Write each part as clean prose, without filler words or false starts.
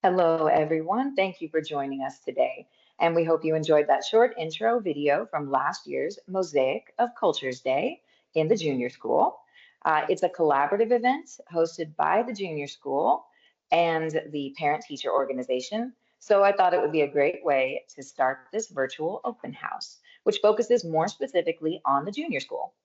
Hello, everyone. Thank you for joining us today. And we hope you enjoyed that short intro video from last year's Mosaic of Cultures Day in the junior school. It's a collaborative event hosted by the junior school and the parent-teacher organization. So I thought it would be a great way to start this virtual open house, which focuses more specifically on the junior school.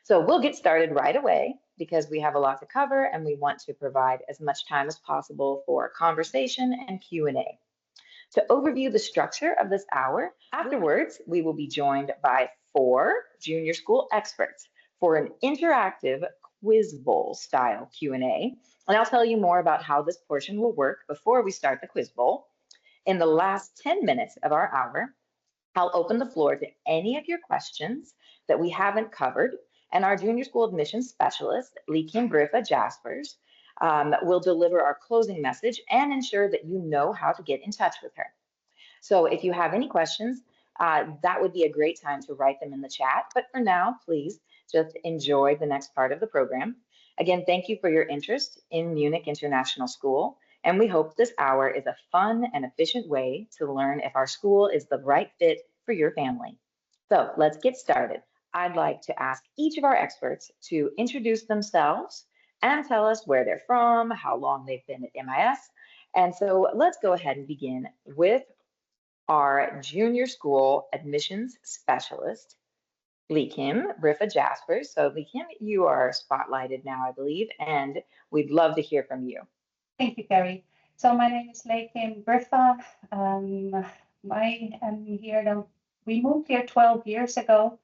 So we'll get started right away because we have a lot to cover and we want to provide as much time as possible for conversation and Q&A. To overview the structure of this hour, afterwards, we will be joined by 4 junior school experts for an interactive quiz bowl style Q&A. And I'll tell you more about how this portion will work before we start the quiz bowl. In the last 10 minutes of our hour, I'll open the floor to any of your questions that we haven't covered, and our junior school admissions specialist, Lee-Kim Briffa Jaspers, will deliver our closing message and ensure that you know how to get in touch with her. So if you have any questions, that would be a great time to write them in the chat. But for now, please just enjoy the next part of the program. Again, thank you for your interest in Munich International School. And we hope this hour is a fun and efficient way to learn if our school is the right fit for your family. So let's get started. I'd like to ask each of our experts to introduce themselves and tell us where they're from, how long they've been at MIS. And so let's go ahead and begin with our junior school admissions specialist, Lee-Kim Briffa Jaspers. So Lee-Kim, you are spotlighted now, I believe, and we'd love to hear from you. Thank you, Carrie. So my name is Lee-Kim Briffa. We moved here 12 years ago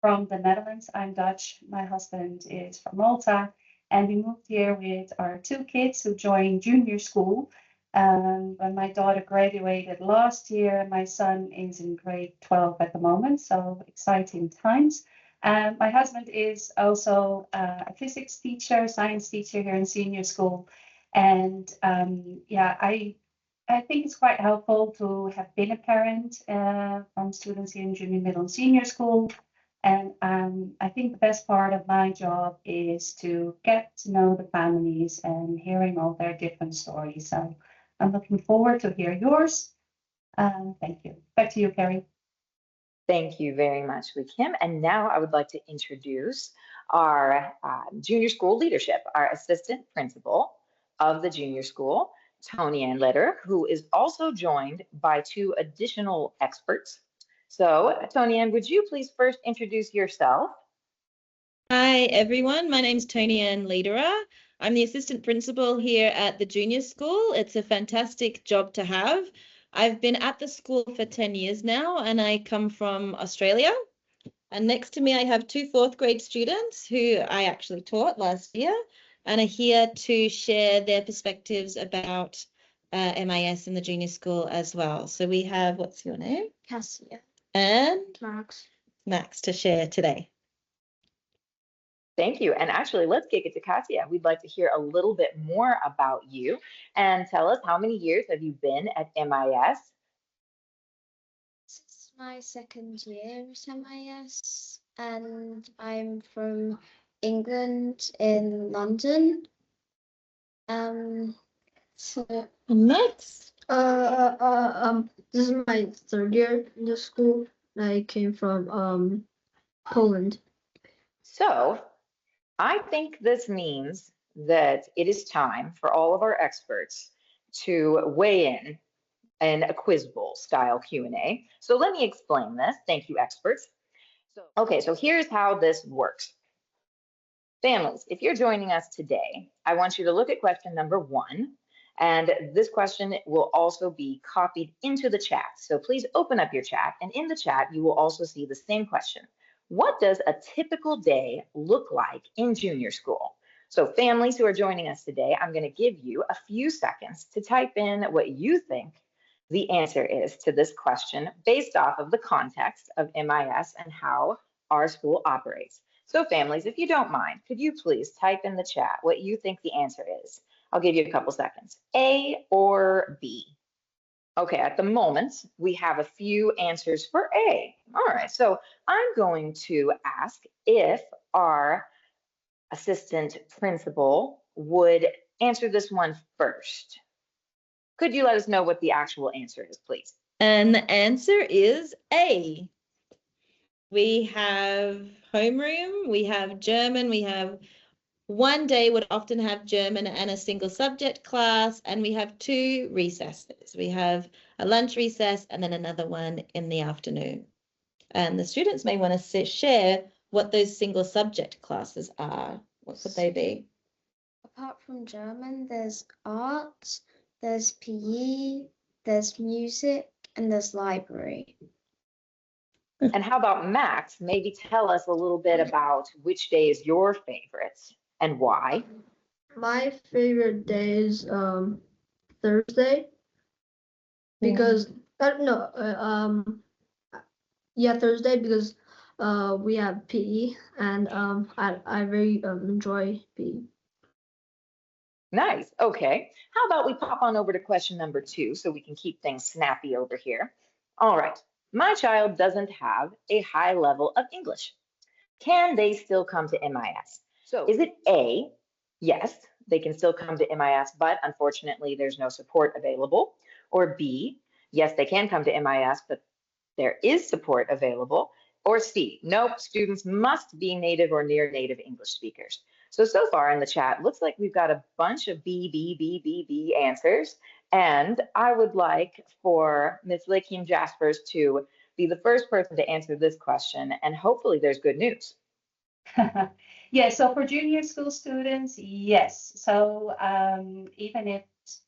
from the Netherlands. I'm Dutch. My husband is from Malta. And we moved here with our 2 kids who joined junior school. When my daughter graduated last year, my son is in grade 12 at the moment, so exciting times. My husband is also a physics teacher, science teacher here in senior school. And I think it's quite helpful to have been a parent from students here in junior, middle, and senior school. And I think the best part of my job is to get to know the families and hearing all their different stories. So I'm looking forward to hear yours. Thank you. Back to you, Carrie. Thank you very much, Lee-Kim. And now I would like to introduce our junior school leadership, our assistant principal of the junior school, Tony Ann Litter, who is also joined by 2 additional experts. So, Tony Ann, would you please first introduce yourself? Hi, everyone. My name's Tony Ann Lederer. I'm the assistant principal here at the junior school. It's a fantastic job to have. I've been at the school for 10 years now, and I come from Australia. And next to me, I have 2 4th grade students who I actually taught last year and are here to share their perspectives about MIS in the junior school as well. So we have, what's your name? Cassia. And Max to share today. Thank you. And actually, let's kick it to Katia. We'd like to hear a little bit more about you and tell us, how many years have you been at MIS? This is my 2nd year at MIS, and I'm from England in London. Next. This is my 3rd year in the school. I came from Poland. So I think this means that it is time for all of our experts to weigh in a quiz bowl style Q&A. So let me explain this. Thank you, experts. So here's how this works. Families, if you're joining us today, I want you to look at question number 1. And this question will also be copied into the chat. So please open up your chat, and in the chat, you will also see the same question. What does a typical day look like in junior school? So families who are joining us today, I'm going to give you a few seconds to type in what you think the answer is to this question based off of the context of MIS and how our school operates. So families, if you don't mind, could you please type in the chat what you think the answer is? I'll give you a couple seconds. A or B? Okay, at the moment, we have a few answers for A. All right, so I'm going to ask if our assistant principal would answer this one first. Could you let us know what the actual answer is, please? And the answer is A. We have homeroom, we have German, we have one day would often have German and a single subject class, and we have 2 recesses. We have a lunch recess and then another one in the afternoon. And the students may want to share what those single subject classes are. What would they be? Apart from German, there's art, there's PE, there's music, and there's library. And how about Max? Maybe tell us a little bit about which day is your favorite and why. My favorite day is Thursday because no yeah, Thursday because we have PE and I very enjoy PE. Nice. Okay. How about we pop on over to question number 2 so we can keep things snappy over here. All right. My child doesn't have a high level of English. Can they still come to MIS? So is it A, yes, they can still come to MIS, but unfortunately there's no support available? Or B, yes, they can come to MIS, but there is support available? Or C, nope, students must be native or near native English speakers. So far in the chat, looks like we've got a bunch of B answers. And I would like for Ms. Lakeem Jaspers to be the first person to answer this question, and hopefully there's good news. Yeah, so for junior school students, yes. So even if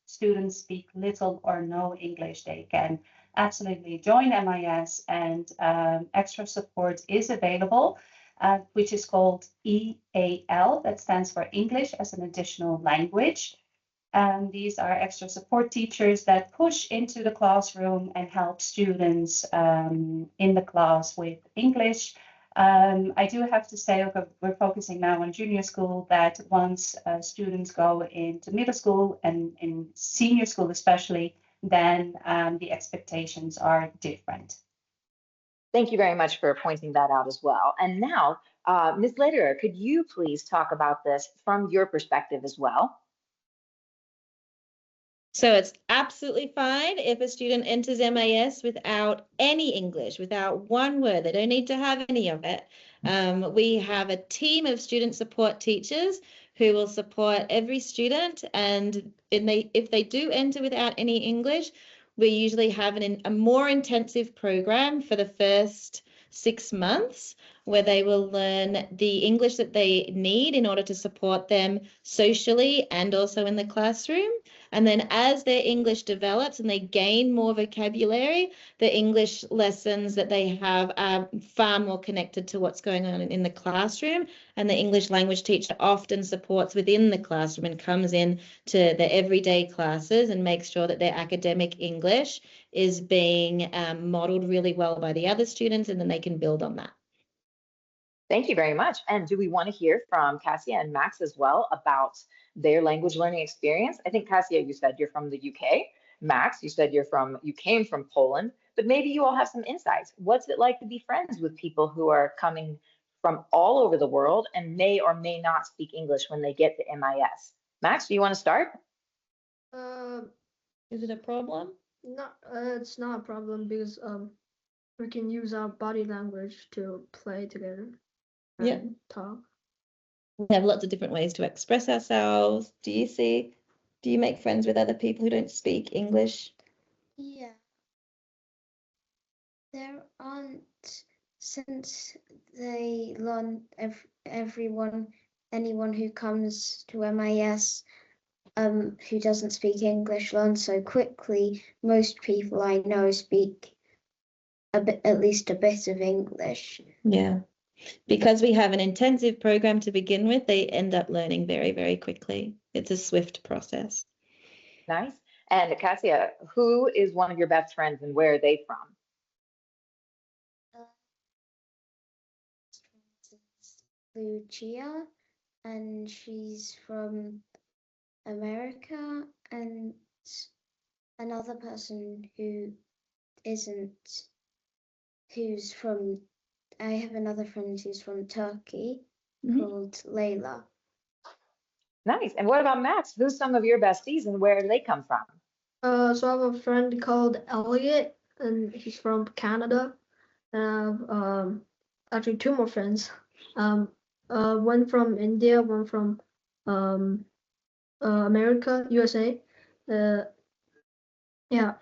students speak little or no English, they can absolutely join MIS, and extra support is available, which is called EAL, that stands for English as an Additional Language. And these are extra support teachers that push into the classroom and help students in the class with English. I do have to say, okay, we're focusing now on junior school, that once students go into middle school and in senior school especially, then the expectations are different. Thank you very much for pointing that out as well. And now, Ms. Lederer, could you please talk about this from your perspective as well? So it's absolutely fine if a student enters MIS without any English, without one word. They don't need to have any of it. We have a team of student support teachers who will support every student. And if they do enter without any English, we usually have a more intensive program for the first 6 months, where they will learn the English that they need in order to support them socially and also in the classroom. And then as their English develops and they gain more vocabulary, the English lessons that they have are far more connected to what's going on in the classroom. And the English language teacher often supports within the classroom and comes in to the everyday classes and makes sure that their academic English is being modeled really well by the other students, and then they can build on that. Thank you very much. And do we want to hear from Cassia and Max as well about their language learning experience? I think, Cassia, you said you're from the UK. Max, you said you came from Poland, but maybe you all have some insights. What's it like to be friends with people who are coming from all over the world and may or may not speak English when they get to MIS? Max, do you want to start? Is it a problem? Not it's not a problem because we can use our body language to play together and talk. We have lots of different ways to express ourselves. Do you make friends with other people who don't speak English? Yeah. There aren't, since they learn anyone who comes to MIS who doesn't speak English learns so quickly. Most people I know speak at least a bit of English. Yeah. Because we have an intensive program to begin with, they end up learning very, very quickly. It's a swift process. Nice. And Cassia, who is one of your best friends and where are they from? Lucia, and she's from America, and another person I have another friend who's from Turkey called Layla. Nice. And what about Max? Who's some of your besties and where do they come from? So I have a friend called Elliot, and he's from Canada. And I have actually two more friends. One from India, one from America, USA. Yeah.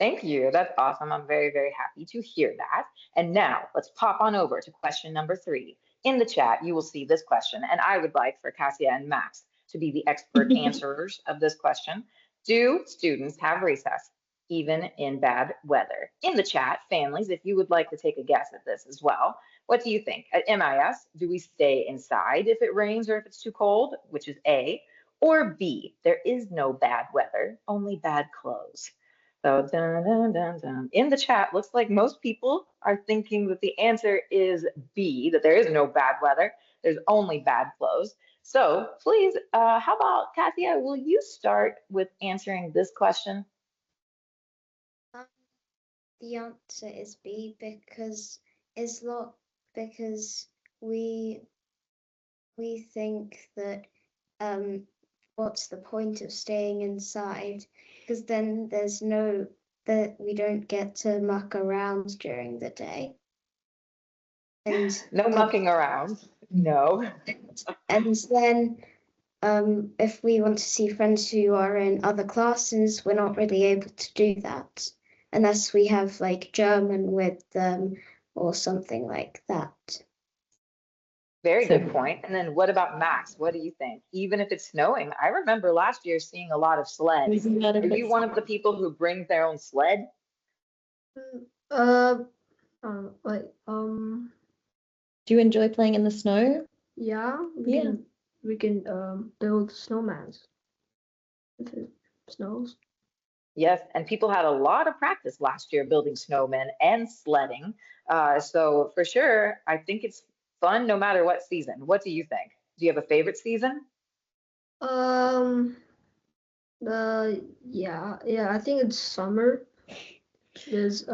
Thank you. That's awesome. I'm very, very happy to hear that. And now let's pop on over to question number 3. In the chat, you will see this question, and I would like for Cassia and Max to be the expert answerers of this question. Do students have recess even in bad weather? In the chat, families, if you would like to take a guess at this as well, what do you think? At MIS, do we stay inside if it rains or if it's too cold, which is A, or B, there is no bad weather, only bad clothes? So dun, dun, dun, dun. In the chat, looks like most people are thinking that the answer is B, that there is no bad weather. There's only bad clothes. So please, how about Katia, will you start with answering this question? Um, the answer is B because it's not because we think that what's the point of staying inside? Because then there's no that we don't get to muck around during the day. And No mucking around. No. and then if we want to see friends who are in other classes, we're not really able to do that unless we have like German with them or something like that. Very So good point. And then what about Max? What do you think? Even if it's snowing, I remember last year seeing a lot of sleds. Are you one of the people who brings their own sled? Uh, like do you enjoy playing in the snow? yeah, Yeah. we can build snowmans if it snows. Yes, and people had a lot of practice last year building snowmen and sledding. So for sure, I think it's fun no matter what season. What do you think? Do you have a favorite season? Um, yeah, I think it's summer. There's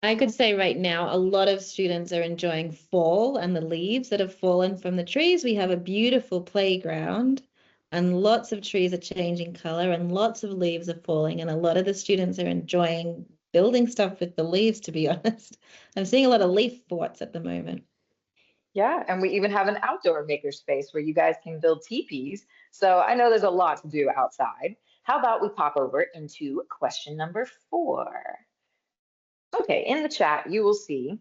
I could say right now, a lot of students are enjoying fall and the leaves that have fallen from the trees. We have a beautiful playground and lots of trees are changing color and lots of leaves are falling. And a lot of the students are enjoying building stuff with the leaves, to be honest. I'm seeing a lot of leaf forts at the moment. Yeah, and we even have an outdoor makerspace where you guys can build teepees. So I know there's a lot to do outside. How about we pop over into question number 4? Okay, in the chat, you will see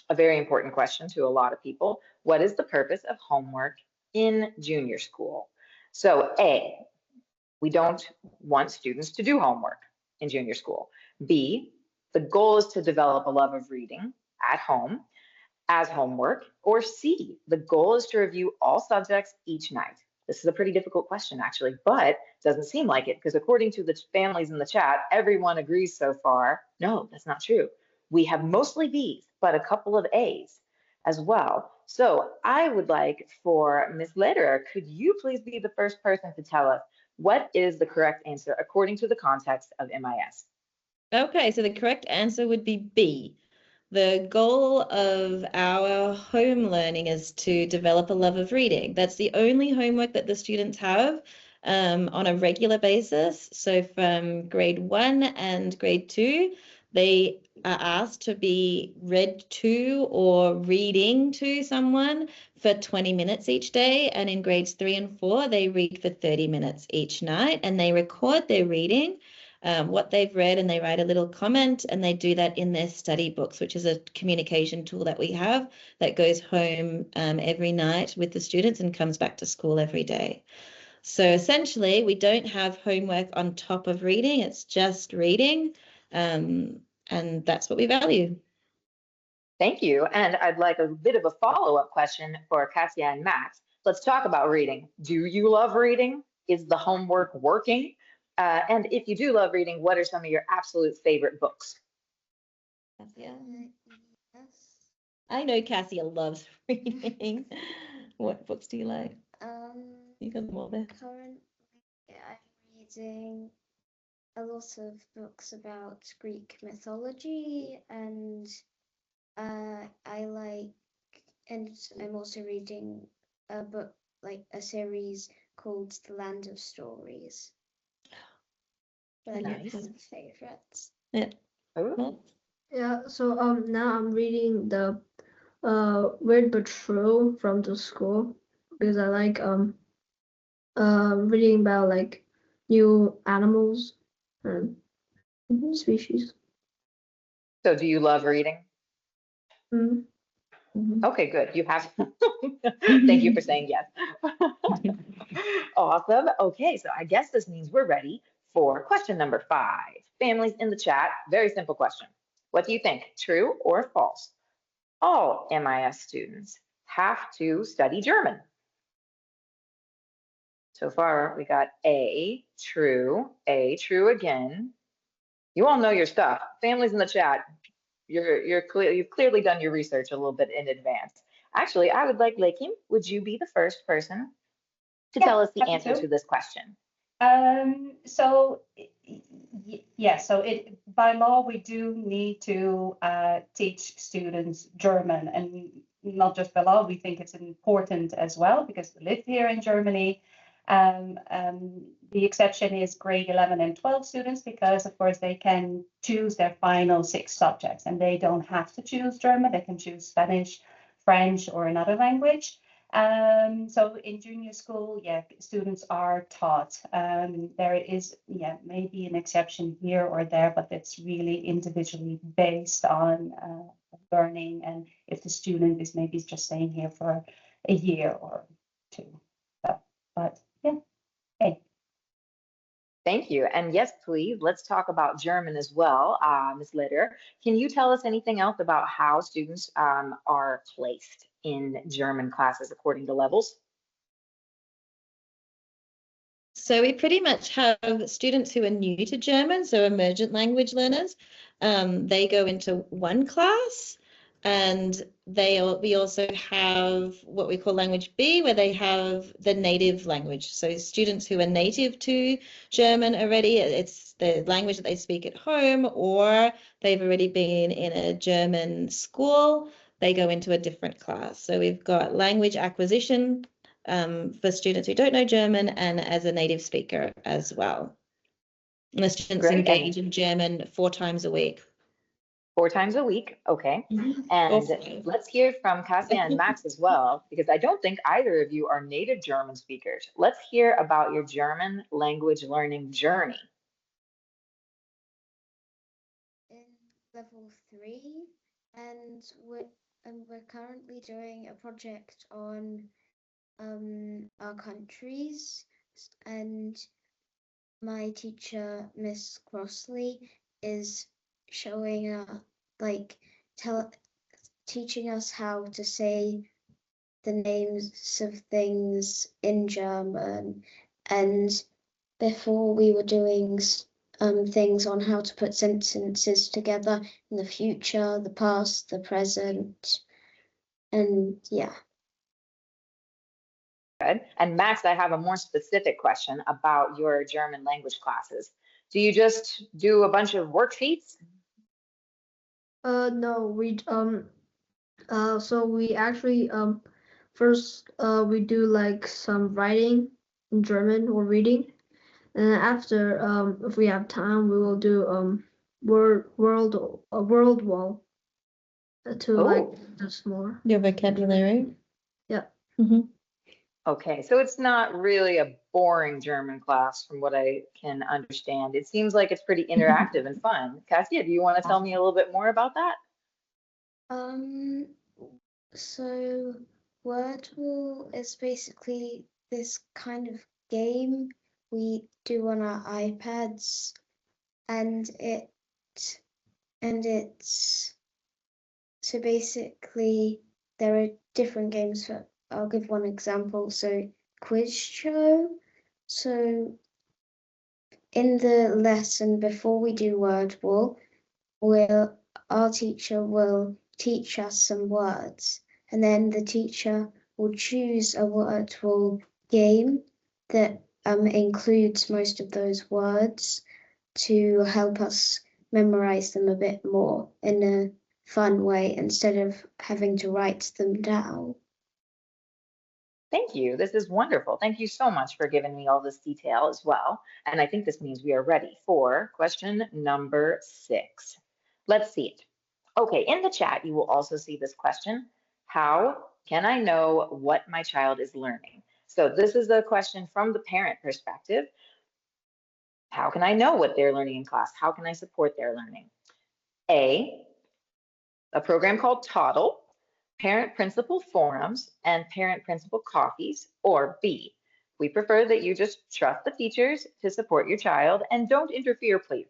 a very important question to a lot of people. What is the purpose of homework in junior school? So A, we don't want students to do homework in junior school. B, the goal is to develop a love of reading at home as homework. Or C, the goal is to review all subjects each night. This is a pretty difficult question, actually, but it doesn't seem like it because according to the families in the chat, everyone agrees so far. No, that's not true. We have mostly B's, but a couple of A's as well. So I would like for Ms. Lederer, could you please be the first person to tell us what is the correct answer according to the context of MIS? Okay, so the correct answer would be B. The goal of our home learning is to develop a love of reading. That's the only homework that the students have on a regular basis. So from grade 1 and grade 2, they are asked to be read to or reading to someone for 20 minutes each day. And in grades 3 and 4, they read for 30 minutes each night and they record their reading. What they've read, and they write a little comment, and they do that in their study books, which is a communication tool that we have that goes home every night with the students and comes back to school every day. So essentially, we don't have homework on top of reading, it's just reading, and that's what we value. Thank you. And I'd like a bit of a follow-up question for Kasia and Max. Let's talk about reading. Do you love reading? Is the homework working? And if you do love reading, what are some of your absolute favorite books? Cassia? Yes. I know Cassia loves reading. What books do you like? You got them all there. Currently, I'm reading a lot of books about Greek mythology, and I'm also reading a book, like a series called The Land of Stories. but Nice. it's my favorites. Oh, Yeah, so now I'm reading the Weird But True from the school because I like reading about like new animals and species. so do you love reading? Mm. Okay, good. You have. Thank you for saying yes. Awesome. Okay, so I guess this means we're ready for question number 5. Families in the chat, very simple question. What do you think, true or false? All MIS students have to study German. So far, we got A, true again. You all know your stuff. Families in the chat, you've clearly done your research a little bit in advance. Actually, I would like Lakim, would you be the first person to tell us the happy answer to this question? So yeah, so by law we do need to teach students German, and not just by law. We think it's important as well because we live here in Germany. The exception is grade 11 and 12 students because, of course, they can choose their final 6 subjects, and they don't have to choose German. They can choose Spanish, French, or another language. So in junior school, yeah, students are taught. There is, yeah, maybe an exception here or there, but it's really individually based on learning and if the student is maybe just staying here for a year or 2. But yeah, hey. Thank you. And yes, please, let's talk about German as well. Ms. Litter, can you tell us anything else about how students are placed in German classes according to levels? So we pretty much have students who are new to German, so emergent language learners. They go into one class, and we also have what we call language B, where they have the native language. So students who are native to German already, it's the language that they speak at home, or they've already been in a German school, they go into a different class. So we've got language acquisition for students who don't know German and as a native speaker as well. And the students Great. engage in German 4 times a week. 4 times a week, okay. Mhm. And let's hear from Kasia and Max as well, because I don't think either of you are native German speakers. Let's hear about your German language learning journey. In level 3, and we're currently doing a project on our countries, and my teacher, Miss Crossley, is showing teaching us how to say the names of things in German. And before we were doing things on how to put sentences together in the future, the past, the present, and yeah. Good. And Max, I have a more specific question about your German language classes. Do you just do a bunch of worksheets? No, so we actually first we do like some writing in German or reading, and then after if we have time we will do world wall to like just more. Your vocabulary. Yeah. Okay, so it's not really a boring German class from what I can understand. It seems like it's pretty interactive and fun. Kasia, do you want to tell me a little bit more about that? So Wordle is basically this kind of game we do on our iPads, and it's so basically there are different games for. I'll give one example. So quiz show. So in the lesson before we do Wordle, our teacher will teach us some words, and then the teacher will choose a Wordle game that includes most of those words to help us memorize them a bit more in a fun way instead of having to write them down. Thank you. This is wonderful. Thank you so much for giving me all this detail as well. And I think this means we are ready for question number 6. Let's see it. Okay, in the chat, you will also see this question. How can I know what my child is learning? So this is a question from the parent perspective. How can I know what they're learning in class? How can I support their learning? A program called Toddle, parent principal forums, and parent principal coffees, or B, we prefer that you just trust the teachers to support your child and don't interfere, please.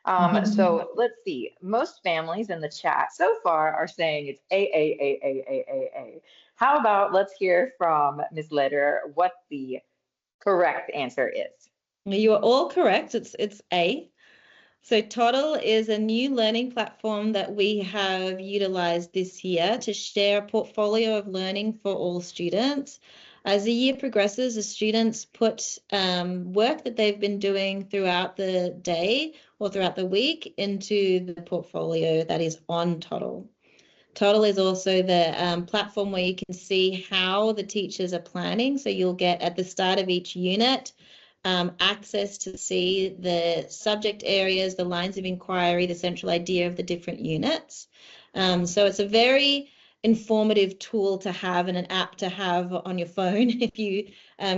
So let's see. Most families in the chat so far are saying it's A. How about let's hear from Ms. Lederer what the correct answer is. You are all correct. It's A. So Toddle is a new learning platform that we have utilized this year to share a portfolio of learning for all students. As the year progresses, the students put work that they've been doing throughout the day or throughout the week into the portfolio that is on Toddle. Toddle is also the platform where you can see how the teachers are planning. So you'll get at the start of each unit access to see the subject areas, the lines of inquiry, the central idea of the different units. So it's a very informative tool to have and an app to have on your phone if you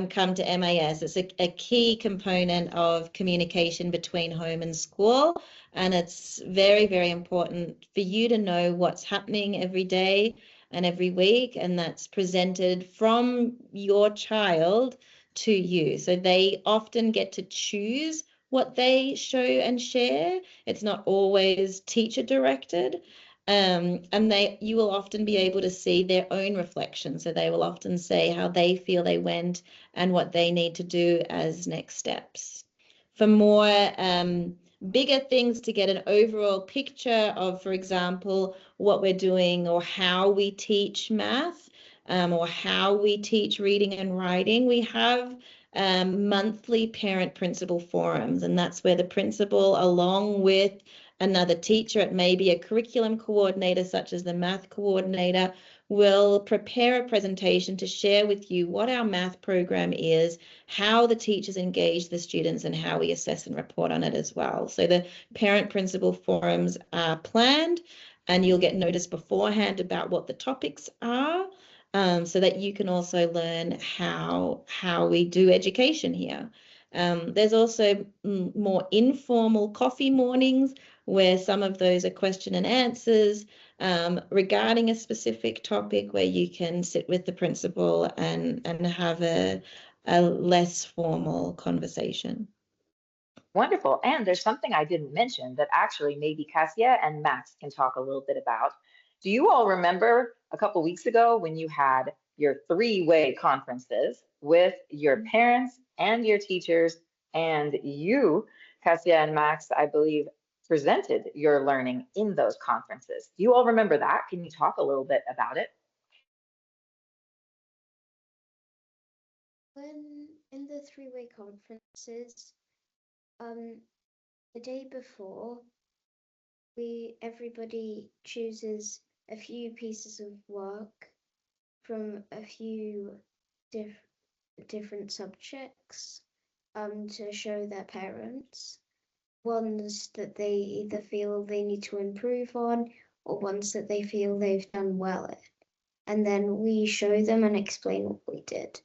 come to MAS. It's a key component of communication between home and school, and it's very, very important for you to know what's happening every day and every week, and that's presented from your child to you. So they often get to choose what they show and share. It's not always teacher directed. And you will often be able to see their own reflection. So they will often say how they feel they went and what they need to do as next steps. For more bigger things, to get an overall picture of, for example, what we're doing or how we teach math, or how we teach reading and writing, we have monthly parent principal forums, and that's where the principal, along with another teacher, it may be a curriculum coordinator such as the math coordinator, will prepare a presentation to share with you what our math program is, how the teachers engage the students, and how we assess and report on it as well. So the parent principal forums are planned, and you'll get notice beforehand about what the topics are, so that you can also learn how we do education here. There's also more informal coffee mornings where some of those are question and answers regarding a specific topic, where you can sit with the principal and have a less formal conversation. Wonderful. And there's something I didn't mention that actually maybe Cassia and Max can talk a little bit about. Do you all remember a couple weeks ago when you had your 3-way conferences with your parents and your teachers, and you, Cassia and Max, I believe, presented your learning in those conferences? Do you all remember that? Can you talk a little bit about it? When in the 3-way conferences, the day before, everybody chooses a few pieces of work from a few different subjects to show their parents. Ones that they either feel they need to improve on, or ones that they feel they've done well at. And then we show them and explain what we did.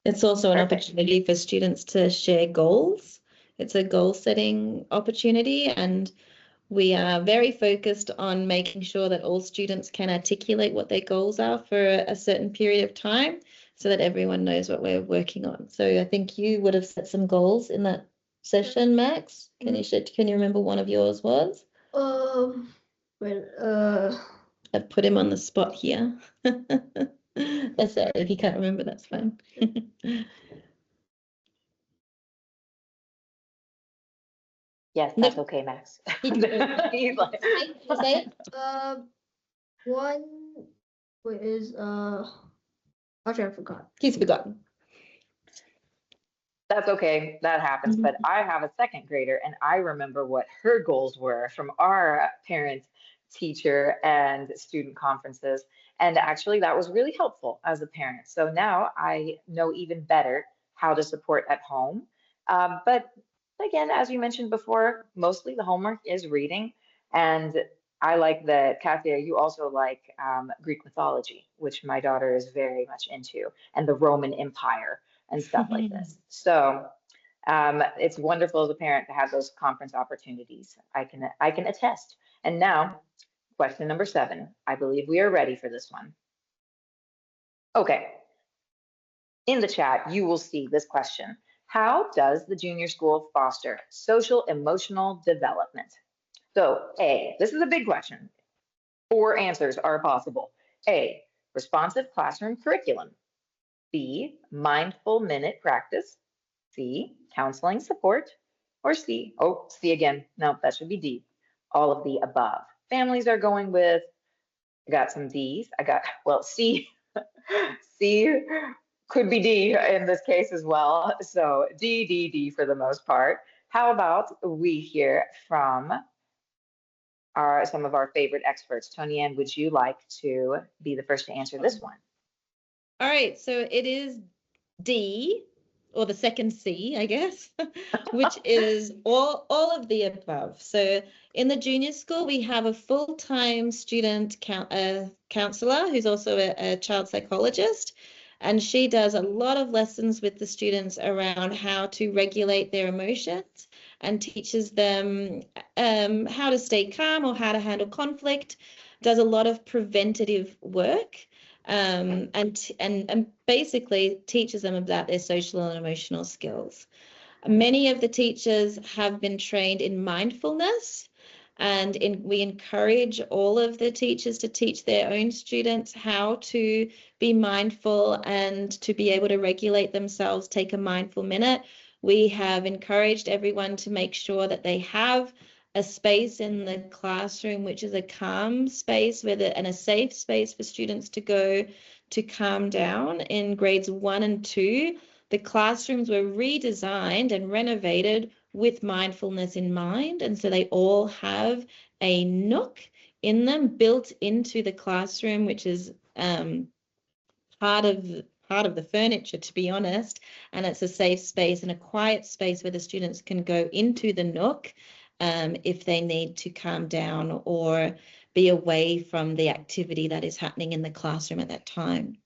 It's also an opportunity for students to share goals. It's a goal setting opportunity, and we are very focused on making sure that all students can articulate what their goals are for a certain period of time, so that everyone knows what we're working on. So I think you would have set some goals in that session, Max. Can you remember one of yours was? I've put him on the spot here. That's it. If you can't remember, that's fine. Yes, that's okay, Max. He's like, Say it. One is actually I forgot. He's forgotten. that's okay, that happens. But I have a second grader, and I remember what her goals were from our parent teacher and student conferences. And actually, that was really helpful as a parent. So now I know even better how to support at home. But again, as you mentioned before, mostly the homework is reading. And I like that, Kathia, you also like Greek mythology, which my daughter is very much into, and the Roman Empire and stuff like this. So it's wonderful as a parent to have those conference opportunities. I can attest. And now, question number 7. I believe we are ready for this one. Okay. In the chat, you will see this question. How does the junior school foster social emotional development? So A, this is a big question. 4 answers are possible. A, responsive classroom curriculum. B, mindful minute practice. C, counseling support. Or C, oh, C again. No, that should be D. All of the above. Families are going with, I got some D's. Well, C, C could be D in this case as well. So D for the most part. How about we hear from some of our favorite experts? Tony Ann, would you like to be the first to answer this one? All right, so it is D, or the second C, I guess, which is all of the above. So in the junior school, we have a full-time student counselor who's also a child psychologist, and she does a lot of lessons with the students around how to regulate their emotions and teaches them how to stay calm or how to handle conflict, does a lot of preventative work. And basically teaches them about their social and emotional skills. Many of the teachers have been trained in mindfulness, and we encourage all of the teachers to teach their own students how to be mindful and to be able to regulate themselves, take a mindful minute. We have encouraged everyone to make sure that they have a space in the classroom, which is a calm space and a safe space for students to go to calm down. In grades 1 and 2, the classrooms were redesigned and renovated with mindfulness in mind. And so they all have a nook in them built into the classroom, which is part of the furniture, to be honest. And it's a safe space and a quiet space where the students can go into the nook if they need to calm down or be away from the activity that is happening in the classroom at that time.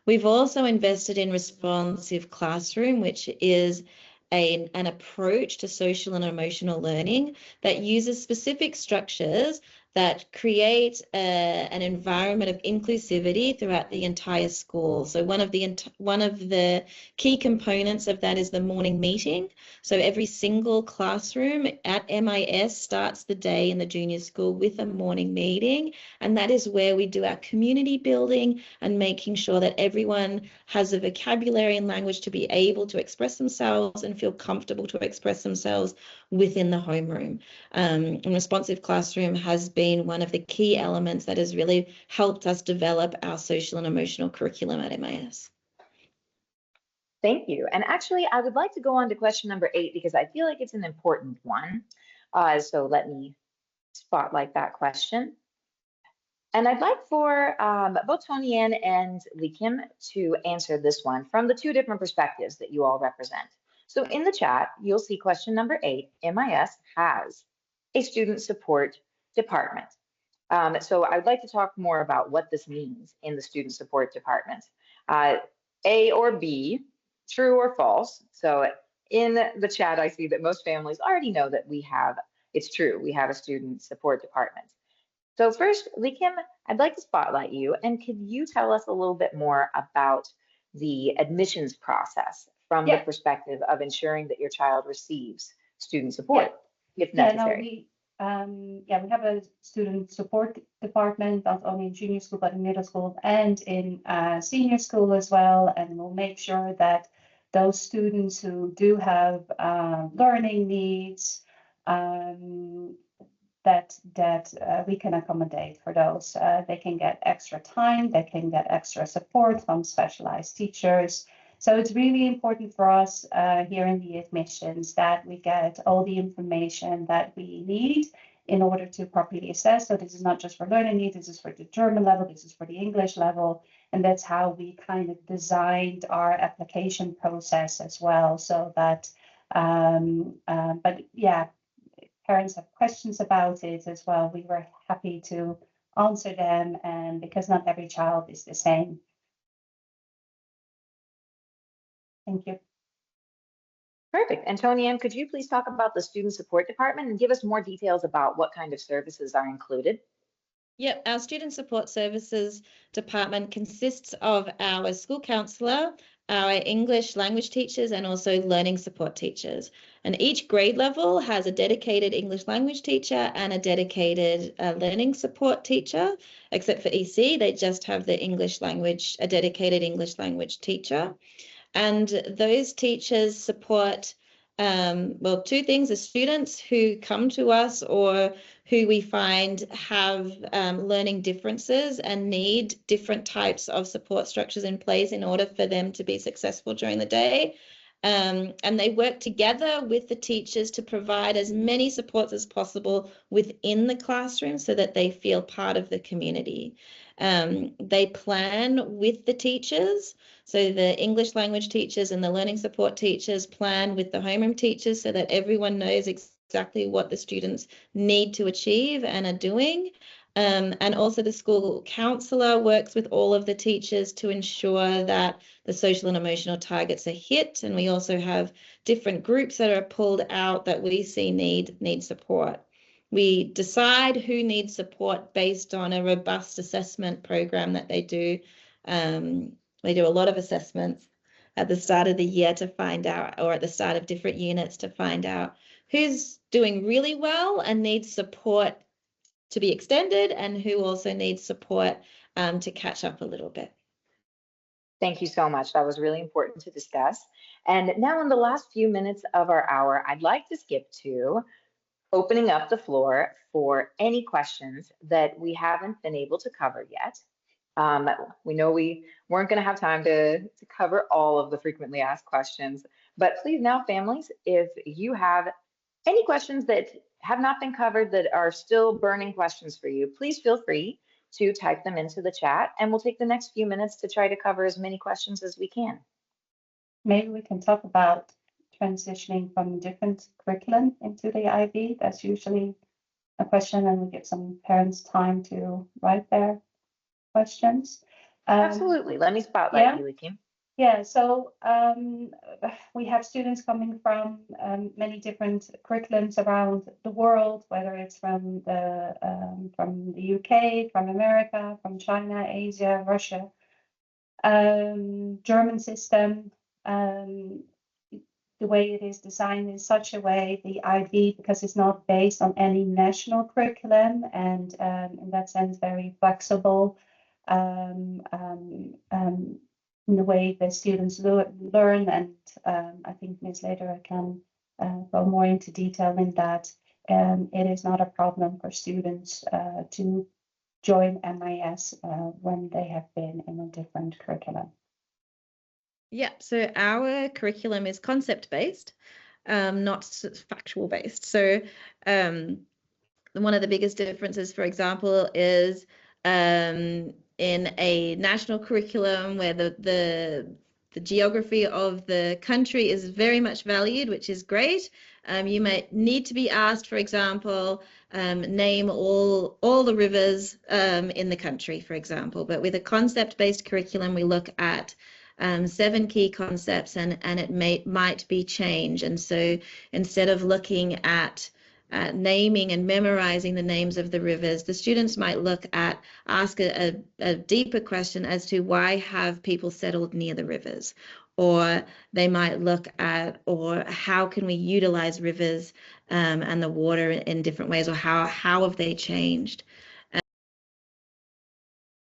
We've also invested in responsive classroom, which is an approach to social and emotional learning that uses specific structures that create an environment of inclusivity throughout the entire school. So one of the key components of that is the morning meeting. So every single classroom at MIS starts the day in the junior school with a morning meeting, and that is where we do our community building and making sure that everyone has the vocabulary and language to be able to express themselves and feel comfortable to express themselves within the homeroom. And responsive classroom has been one of the key elements that has really helped us develop our social and emotional curriculum at MIS. Thank you. And actually, I would like to go on to question number 8 because I feel like it's an important one. So let me spotlight that question. And I'd like for both Tony Ann and Lee Kim to answer this one from the 2 different perspectives that you all represent. So in the chat, you'll see question number 8, MIS has a student support department. So I'd like to talk more about what this means in the student support department. A or B, true or false. So in the chat, I see that most families already know that it's true, we have a student support department. So first, Lee Kim, I'd like to spotlight you, and could you tell us a little bit more about the admissions process from the perspective of ensuring that your child receives student support if necessary? We have a student support department, not only in junior school, but in middle school and in senior school as well. And we'll make sure that those students who do have learning needs, that we can accommodate for those. They can get extra time, they can get extra support from specialized teachers. So it's really important for us here in the admissions that we get all the information that we need in order to properly assess. So this is not just for learning needs, this is for the German level, this is for the English level. And that's how we kind of designed our application process as well. So that, but yeah, parents have questions about it as well. We were happy to answer them, and because not every child is the same. Thank you. Perfect. And Tony Ann, could you please talk about the Student Support Department and give us more details about what kind of services are included? Yep, our Student Support Services Department consists of our school counsellor, our English language teachers, and also learning support teachers. And each grade level has a dedicated English language teacher and a dedicated learning support teacher, except for EC, they just have the a dedicated English language teacher. And those teachers support, well, two things: the students who come to us or who we find have learning differences and need different types of support structures in place in order for them to be successful during the day. And they work together with the teachers to provide as many supports as possible within the classroom so that they feel part of the community. They plan with the teachers. So the English language teachers and the learning support teachers plan with the homeroom teachers so that everyone knows exactly what the students need to achieve and are doing. And also the school counsellor works with all of the teachers to ensure that the social and emotional targets are hit. And we also have different groups that are pulled out that we see need support. We decide who needs support based on a robust assessment program that they do. They do a lot of assessments at the start of the year to find out, or at the start of different units to find out who's doing really well and needs support to be extended and who also needs support to catch up a little bit. Thank you so much. That was really important to discuss. And now in the last few minutes of our hour, I'd like to skip to opening up the floor for any questions that we haven't been able to cover yet. We know we weren't going to have time to cover all of the frequently asked questions, but please now, families, if you have any questions that have not been covered that are still burning questions for you, please feel free to type them into the chat, and we'll take the next few minutes to try to cover as many questions as we can. Maybe we can talk about transitioning from different curriculum into the IB. That's usually a question, and we give some parents time to write their questions. Absolutely. Let me spotlight you, Kim. Yeah, so we have students coming from many different curriculums around the world, whether it's from the UK, from America, from China, Asia, Russia, German system. The way it is designed in such a way, the IB, because it's not based on any national curriculum, and in that sense very flexible. In the way the students learn, and I think Ms. Lederer can go more into detail in that. It is not a problem for students to join MIS when they have been in a different curriculum. Yeah, so our curriculum is concept-based, not factual-based. So one of the biggest differences, for example, is in a national curriculum where the geography of the country is very much valued, which is great. You might need to be asked, for example, name all the rivers in the country, for example. But with a concept-based curriculum, we look at 7 key concepts, and it might be changed. And so instead of looking at naming and memorizing the names of the rivers, the students might ask a deeper question as to why have people settled near the rivers, or they might look at, or how can we utilize rivers and the water in different ways, or how have they changed.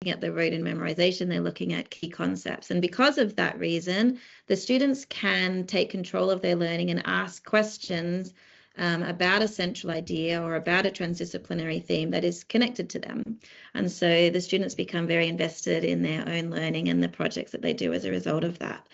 At the road in memorization, they're looking at key concepts. And because of that reason, the students can take control of their learning and ask questions about a central idea or about a transdisciplinary theme that is connected to them. And so the students become very invested in their own learning and the projects that they do as a result of that.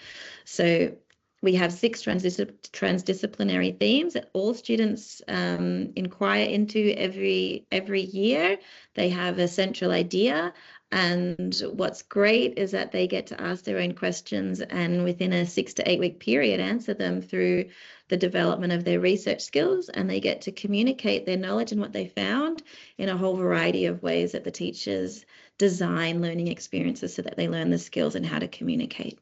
So We have 6 transdisciplinary themes that all students inquire into every year. They have a central idea, and what's great is that they get to ask their own questions and within a 6 to 8 week period answer them through the development of their research skills, and they get to communicate their knowledge and what they found in a whole variety of ways that the teachers design learning experiences so that they learn the skills and how to communicate.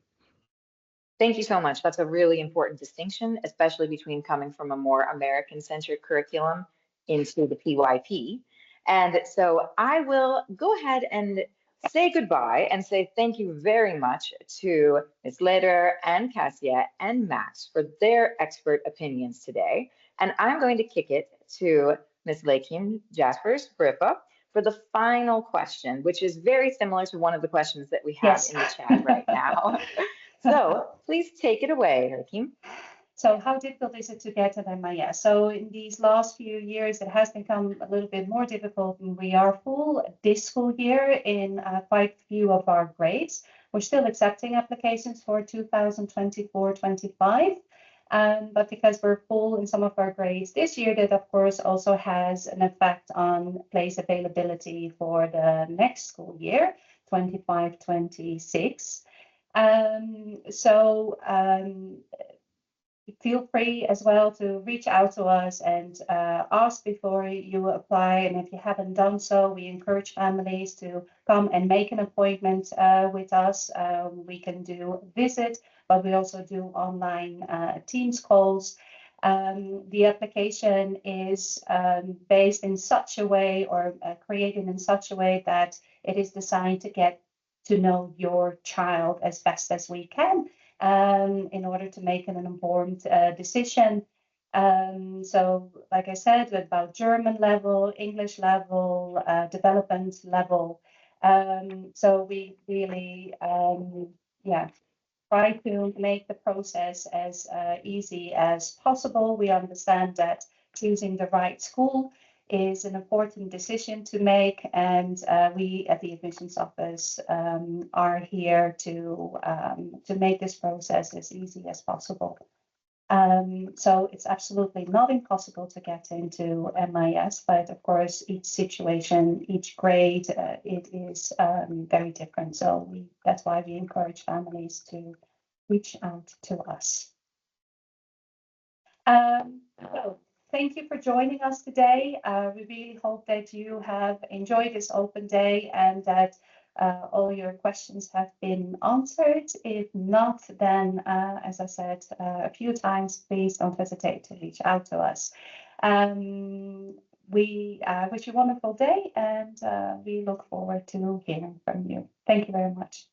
Thank you so much. That's a really important distinction, especially between coming from a more American-centered curriculum into the PYP. And so I will go ahead and say goodbye and say thank you very much to Ms. Lederer and Cassia and Max for their expert opinions today. And I'm going to kick it to Ms. Lakeem Jaspers Brippa for the final question, which is very similar to one of the questions that we have in the chat right now. So please take it away, Lakeem. So how difficult is it to get an MIS? So in these last few years, it has become a little bit more difficult, and we are full this school year in quite a few of our grades. We're still accepting applications for 2024-25. But because we're full in some of our grades this year, that of course also has an effect on place availability for the next school year, 25-26. Feel free as well to reach out to us and ask before you apply. And if you haven't done so, we encourage families to come and make an appointment with us. We can do a visit, but we also do online Teams calls. The application is based in such a way or created in such a way that it is designed to get to know your child as best as we can in order to make an informed decision. So like I said, about German level, English level, development level. So we really, try to make the process as easy as possible. We understand that choosing the right school is an important decision to make, and we at the admissions office are here to make this process as easy as possible. So it's absolutely not impossible to get into MIS, but of course each situation, each grade, it is very different. So that's why we encourage families to reach out to us. So thank you for joining us today. We really hope that you have enjoyed this open day and that all your questions have been answered. If not, then as I said a few times, please don't hesitate to reach out to us. We wish you a wonderful day, and we look forward to hearing from you. Thank you very much.